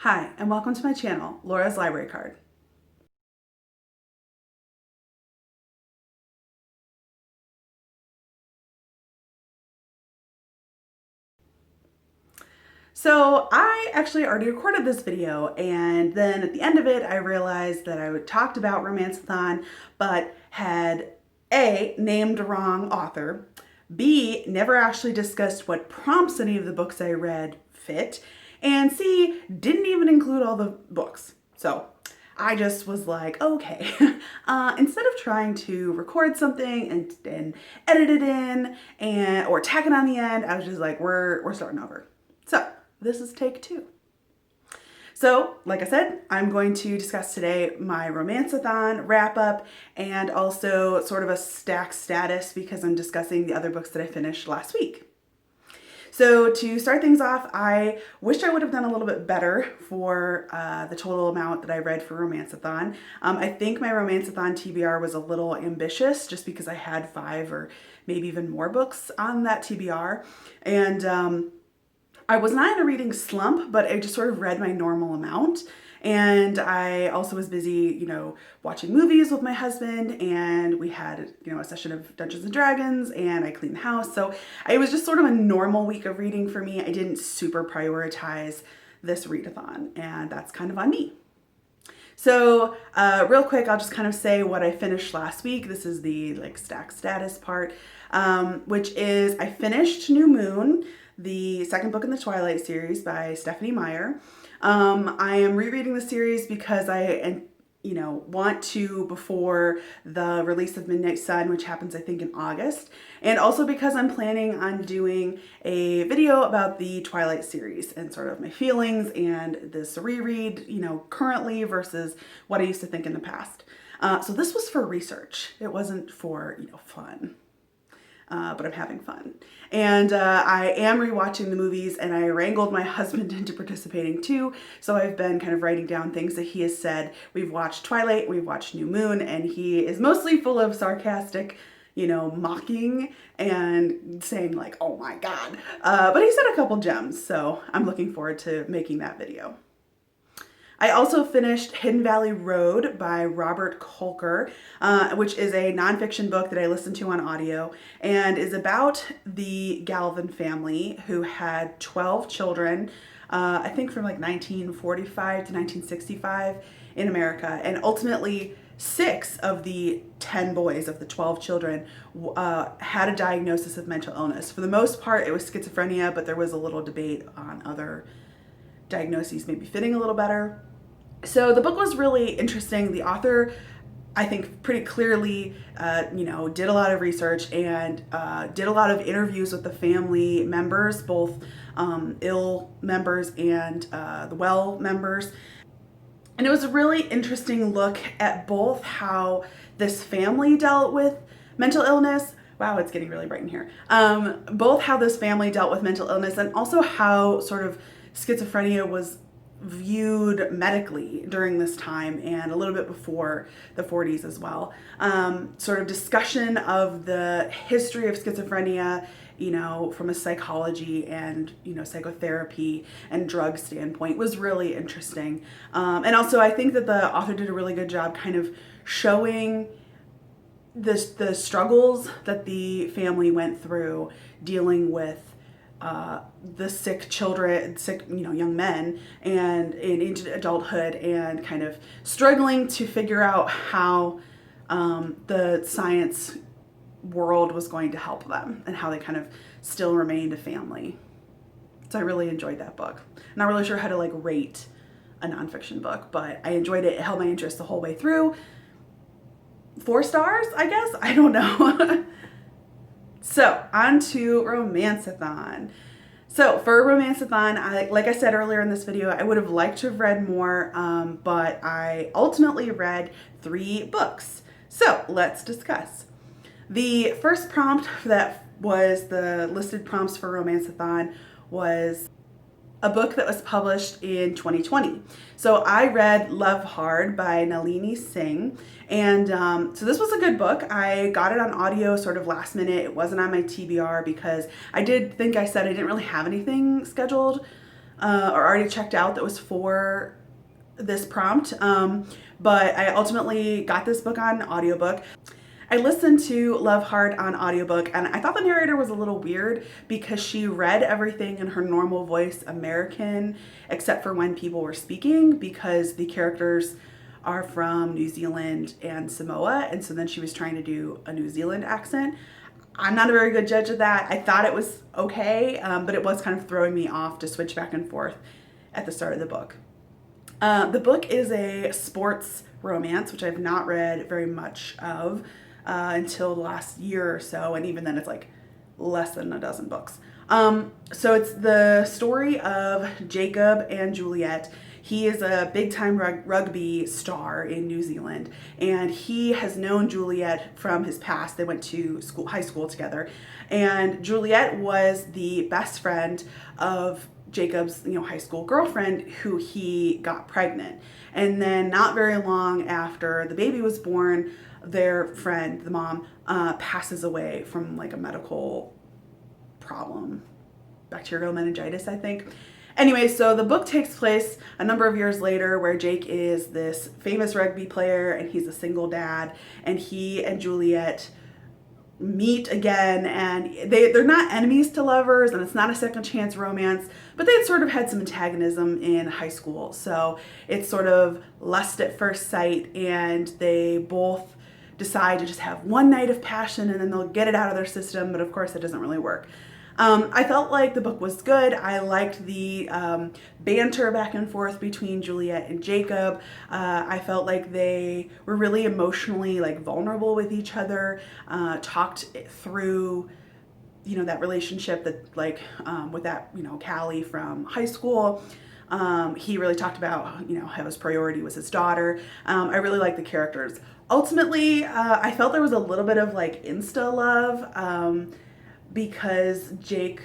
Hi, and welcome to my channel, Laura's Library Card. So I actually already recorded this video, and then at the end of it, I realized that I talked about Romanceathon, but had A, named a wrong author, B, never actually discussed what prompts any of the books I read fit, and C, didn't even include all the books. So I just was like, okay, instead of trying to record something and edit it in or tack it on the end, I was just like, we're starting over. So this is take two. So, like I said, I'm going to discuss today my Romanceathon wrap-up and also sort of a stack status because I'm discussing the other books that I finished last week. So to start things off, I wished I would have done a little bit better for the total amount that I read for Romanceathon. I think my Romanceathon TBR was a little ambitious just because I had 5 or maybe even more books on that TBR. And I was not in a reading slump, but I just sort of read my normal amount. And I also was busy, watching movies with my husband, and we had, a session of Dungeons and Dragons, and I cleaned the house. So it was just sort of a normal week of reading for me. I didn't super prioritize this readathon, and that's kind of on me. So real quick, I'll just kind of say what I finished last week. This is the stack status part, which is I finished New Moon, the second book in the Twilight series by Stephenie Meyer. I am rereading the series because I, want to before the release of Midnight Sun, which happens I think in August, and also because I'm planning on doing a video about the Twilight series and sort of my feelings and this reread, currently versus what I used to think in the past. So this was for research. It wasn't for, fun. But I'm having fun. And I am rewatching the movies, and I wrangled my husband into participating too. So I've been kind of writing down things that he has said. We've watched Twilight, we've watched New Moon, and he is mostly full of sarcastic, mocking and saying like, oh my God. But he said a couple gems, so I'm looking forward to making that video. I also finished Hidden Valley Road by Robert Kolker, which is a nonfiction book that I listened to on audio and is about the Galvin family who had 12 children, I think from 1945 to 1965 in America. And ultimately 6 of the 10 boys of the 12 children had a diagnosis of mental illness. For the most part, it was schizophrenia, but there was a little debate on other diagnoses maybe fitting a little better. So the book was really interesting. The author, I think, pretty clearly, did a lot of research and did a lot of interviews with the family members, both ill members and the well members. And it was a really interesting look at both how this family dealt with mental illness. Wow, it's getting really bright in here. Both how this family dealt with mental illness and also how sort of schizophrenia was viewed medically during this time and a little bit before the 40s as well. Sort of discussion of the history of schizophrenia, from a psychology and, psychotherapy and drug standpoint was really interesting. And also I think that the author did a really good job kind of showing the struggles that the family went through dealing with the sick children, young men, and into adulthood, and kind of struggling to figure out how the science world was going to help them and how they kind of still remained a family. So I really enjoyed that book. I'm not really sure how to rate a nonfiction book, but I enjoyed it. It held my interest the whole way through. 4 stars, I guess? I don't know. So, on to Romanceathon. So, for Romanceathon, like I said earlier in this video, I would have liked to have read more, but I ultimately read 3 books. So, let's discuss. The first prompt that was the listed prompts for Romanceathon was a book that was published in 2020. So I read Love Hard by Nalini Singh. And so this was a good book. I got it on audio sort of last minute. It wasn't on my TBR because I did think I said I didn't really have anything scheduled or already checked out that was for this prompt, but I ultimately got this book on audiobook. I listened to Love Hard on audiobook, and I thought the narrator was a little weird because she read everything in her normal voice, American, except for when people were speaking, because the characters are from New Zealand and Samoa, and so then she was trying to do a New Zealand accent. I'm not a very good judge of that. I thought it was okay, but it was kind of throwing me off to switch back and forth at the start of the book. The book is a sports romance, which I've not read very much of until the last year or so, and even then it's like less than a dozen books. So it's the story of Jacob and Juliet. He is a big-time rugby star in New Zealand, and he has known Juliet from his past. They went to high school together, and Juliet was the best friend of Jacob's, high school girlfriend, who he got pregnant. And then not very long after the baby was born, their friend, the mom, passes away from like a medical problem, bacterial meningitis, I think. Anyway, so the book takes place a number of years later, where Jake is this famous rugby player and he's a single dad, and he and Juliet meet again, and they're not enemies to lovers, and it's not a second chance romance, but they had sort of had some antagonism in high school. So it's sort of lust at first sight, and they both decide to just have one night of passion and then they'll get it out of their system, but of course it doesn't really work. I felt like the book was good. I liked the banter back and forth between Juliet and Jacob. I felt like they were really emotionally like vulnerable with each other, talked through, that relationship that with that, Callie from high school. He really talked about, how his priority was his daughter. I really liked the characters. Ultimately, I felt there was a little bit of like insta love, because Jake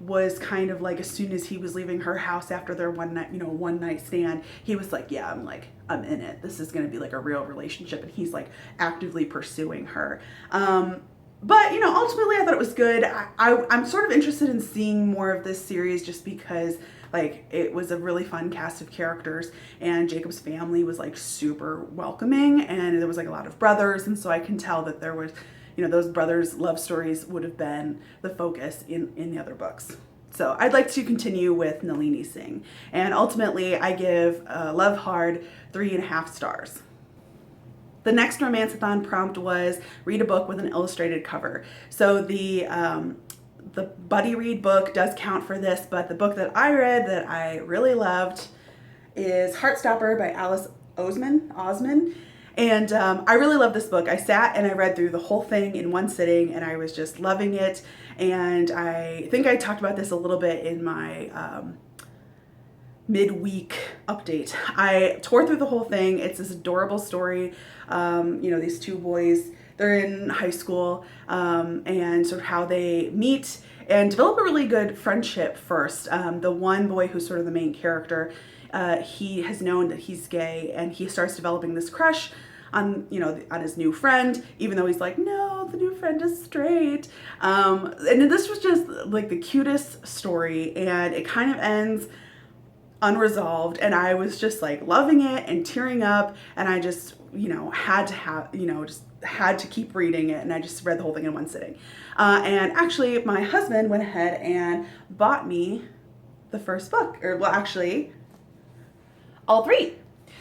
was kind of like, as soon as he was leaving her house after their one night stand, he was like, yeah, I'm in it. This is going to be like a real relationship. And he's like actively pursuing her. But, ultimately I thought it was good. I'm sort of interested in seeing more of this series just because like it was a really fun cast of characters, and Jacob's family was like super welcoming, and there was like a lot of brothers. And so I can tell that there was, those brothers' love stories would have been the focus in the other books. So I'd like to continue with Nalini Singh. And ultimately I give Love Hard 3.5 stars. The next Romanceathon prompt was read a book with an illustrated cover. So the buddy read book does count for this, but the book that I read that I really loved is Heartstopper by Oseman. And I really love this book. I sat and I read through the whole thing in one sitting, and I was just loving it. And I think I talked about this a little bit in my midweek update. I tore through the whole thing. It's this adorable story. These two boys, they're in high school, and sort of how they meet and develop a really good friendship first. The one boy who's sort of the main character, he has known that he's gay, and he starts developing this crush on his new friend, even though he's like, no, the new friend is straight. And this was just like the cutest story, and it kind of ends unresolved, and I was just like loving it and tearing up, and I just had to keep reading it, and I just read the whole thing in one sitting. And actually my husband went ahead and bought me the first book, or well, actually all three.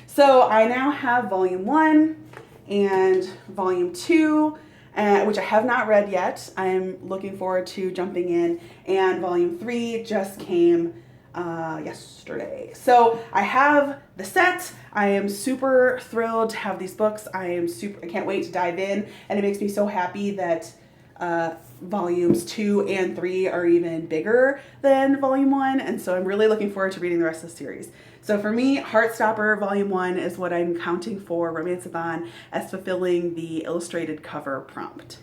So I now have volume 1 and volume 2, which I have not read yet. I'm looking forward to jumping in, and volume 3 just came yesterday. So I have the set. I am super thrilled to have these books. I can't wait to dive in, and it makes me so happy that volumes 2 and 3 are even bigger than volume 1, and so I'm really looking forward to reading the rest of the series. So for me, Heartstopper volume 1 is what I'm counting for Romanceathon as fulfilling the illustrated cover prompt.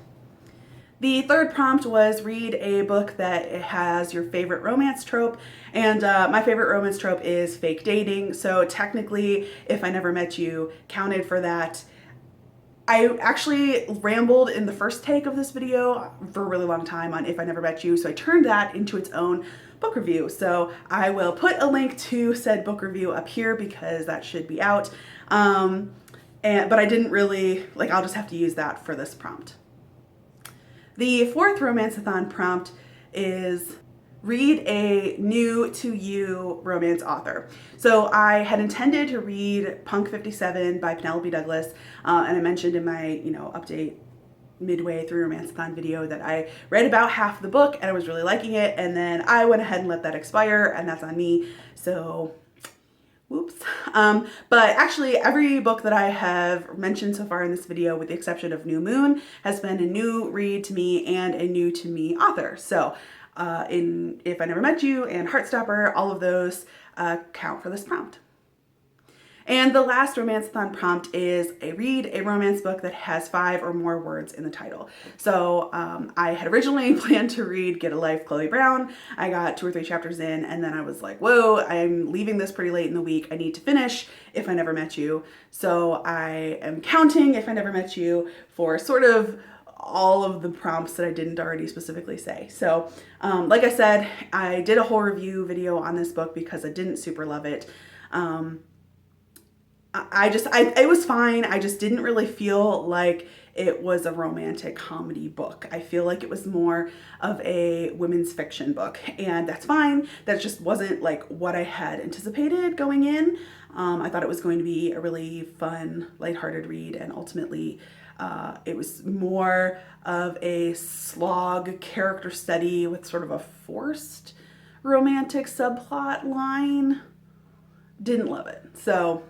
The third prompt was read a book that has your favorite romance trope, and my favorite romance trope is fake dating. So technically, If I Never Met You counted for that. I actually rambled in the first take of this video for a really long time on If I Never Met You, so I turned that into its own book review. So I will put a link to said book review up here because that should be out. But I didn't really, I'll just have to use that for this prompt. The fourth Romanceathon prompt is read a new to you romance author. So I had intended to read Punk 57 by Penelope Douglas, and I mentioned in my, update midway through Romanceathon video that I read about half the book and I was really liking it, and then I went ahead and let that expire, and that's on me. So whoops. But actually every book that I have mentioned so far in this video, with the exception of New Moon, has been a new read to me and a new to me author. So in If I Never Met You and Heartstopper, all of those count for this prompt. And the last Romanceathon prompt is read a romance book that has 5 or more words in the title. So I had originally planned to read Get a Life, Chloe Brown. I got 2 or 3 chapters in, and then I was like, whoa, I'm leaving this pretty late in the week. I need to finish If I Never Met You. So I am counting If I Never Met You for sort of all of the prompts that I didn't already specifically say. So like I said, I did a whole review video on this book because I didn't super love it. It was fine. I just didn't really feel like it was a romantic comedy book. I feel like it was more of a women's fiction book, and that's fine. That just wasn't what I had anticipated going in. I thought it was going to be a really fun, lighthearted read, and ultimately it was more of a slog character study with sort of a forced romantic subplot line. Didn't love it. So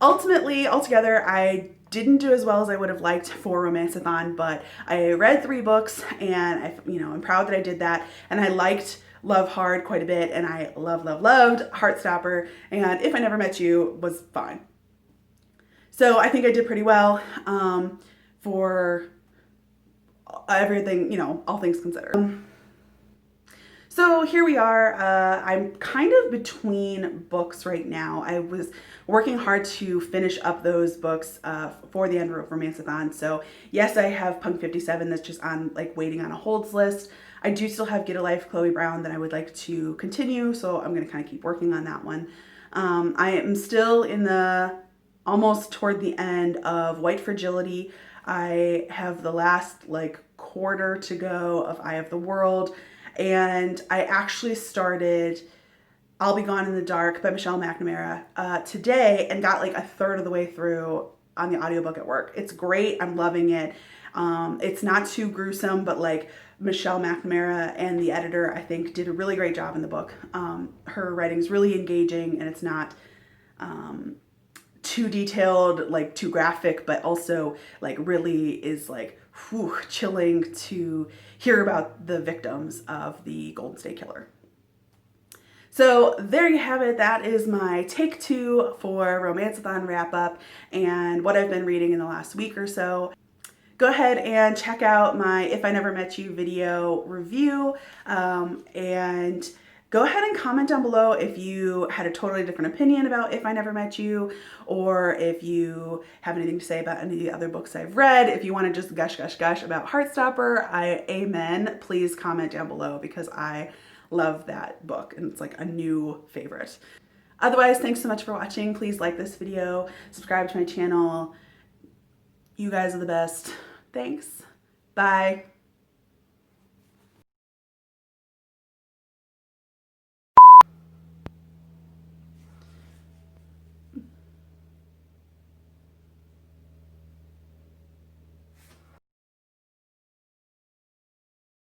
ultimately, altogether, I didn't do as well as I would have liked for Romanceathon, but I read 3 books, and I'm proud that I did that. And I liked Love Hard quite a bit, and I loved Heartstopper, and If I Never Met You was fine. So I think I did pretty well for everything, all things considered. So here we are. I'm kind of between books right now. I was working hard to finish up those books for the end of Romanceathon. So yes, I have Punk 57 that's just on waiting on a holds list. I do still have Get a Life, Chloe Brown that I would like to continue. So I'm going to kind of keep working on that one. I am still in the almost toward the end of White Fragility. I have the last quarter to go of Eye of the World. And I actually started I'll Be Gone in the Dark by Michelle McNamara today, and got a third of the way through on the audiobook at work. It's great. I'm loving it. It's not too gruesome, but Michelle McNamara and the editor, I think, did a really great job in the book. Her writing's really engaging, and it's not too detailed, too graphic, but also really is chilling to hear about the victims of the Golden State Killer. So there you have it. That is my take 2 for Romanceathon Wrap-Up and what I've been reading in the last week or so. Go ahead and check out my If I Never Met You video review, and go ahead and comment down below if you had a totally different opinion about If I Never Met You, or if you have anything to say about any of the other books I've read. If you want to just gush about Heartstopper, amen. Please comment down below because I love that book and it's a new favorite. Otherwise, thanks so much for watching. Please like this video, subscribe to my channel. You guys are the best. Thanks. Bye.